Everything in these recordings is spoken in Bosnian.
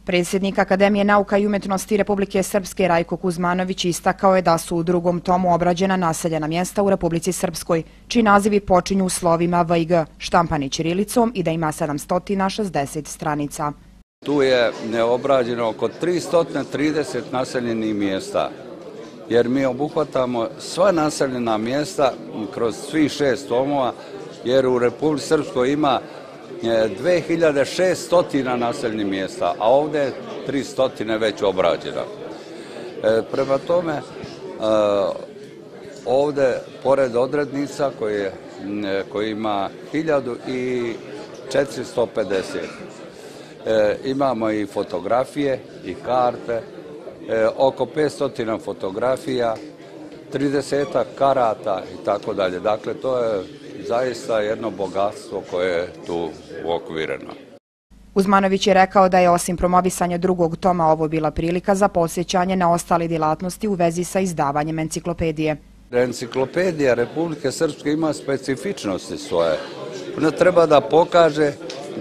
Predsjednik Akademije nauka i umjetnosti Republike Srpske Rajko Kuzmanović istakao je da su u drugom tomu obrađena naseljena mjesta u Republici Srpskoj, čiji nazivi počinju slovima VG, štampani ćirilicom i da ima 760 stranica. Tu je neobrađeno oko 330 naseljenih mjesta, jer mi obuhvatamo sva naseljena mjesta kroz svih 6 tomova, jer u Republici Srpskoj ima 2600 naseljenih mjesta, a ovdje je 300 već obrađeno. Prema tome, ovdje, pored odrednica koji ima 1450, imamo i fotografije i karte, oko 500 fotografija, 30 karata i tako dalje. Dakle, to je zaista jedno bogatstvo koje je tu uokvireno. Kuzmanović je rekao da je osim promovisanja drugog toma ovo bila prilika za podsjećanje na ostale djelatnosti u vezi sa izdavanjem enciklopedije. Enciklopedija Republike Srpske ima specifičnosti svoje. Ona treba da pokaže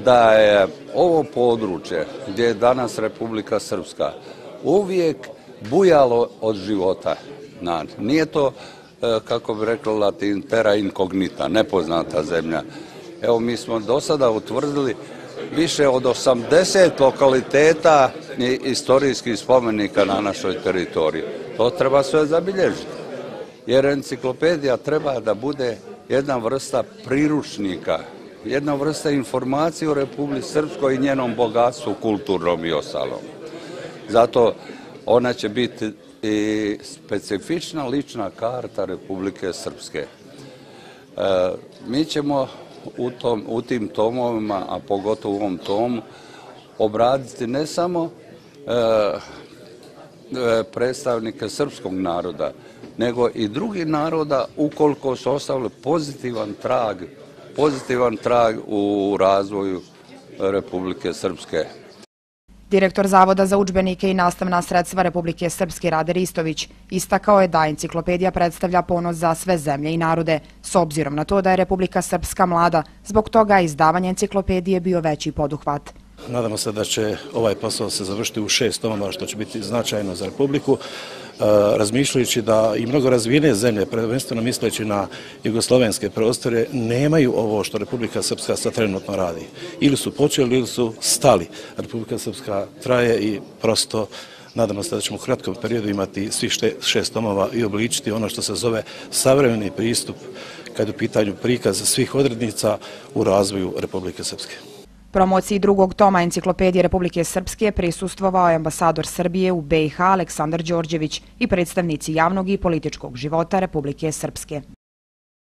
da je ovo područje gdje je danas Republika Srpska uvijek bujalo od života. Nije to, kako bi rekla Latin, terra incognita, nepoznata zemlja. Evo, mi smo do sada utvrdili više od 80 lokaliteta i istorijskih spomenika na našoj teritoriji. To treba sve zabilježiti, jer enciklopedija treba da bude jedna vrsta priručnika, jedna vrsta informacije o Republici Srpskoj i njenom bogatstvu kulturnom i ostalom. Zato ona će biti i specifična lična karta Republike Srpske. Mi ćemo u tim tomovima, a pogotovo u ovom tomu, obraditi ne samo predstavnike srpskog naroda, nego i drugih naroda ukoliko su ostavili pozitivan trag u razvoju Republike Srpske. Direktor Zavoda za udžbenike i nastavna sredstva Republike Srpske Rade Ristović istakao je da enciklopedija predstavlja ponos za sve zemlje i narode, s obzirom na to da je Republika Srpska mlada, zbog toga je izdavanje enciklopedije bio veći poduhvat. Nadamo se da će ovaj posao se završiti u 6 tomova, što će biti značajno za Republiku, razmišljajući da i mnogo razvijene zemlje, prvenstveno misleći na jugoslovenske prostore, nemaju ovo što Republika Srpska sad trenutno radi. Ili su počeli ili su stali. Republika Srpska traje i prosto nadamo se da ćemo u kratkom periodu imati svih 6 tomova i obličiti ono što se zove savremeni pristup kad je u pitanju prikaz svih odrednica u razvoju Republike Srpske. Promociji drugog toma enciklopedije Republike Srpske prisustvovao je ambasador Srbije u BiH Aleksandar Đorđević i predstavnici javnog i političkog života Republike Srpske.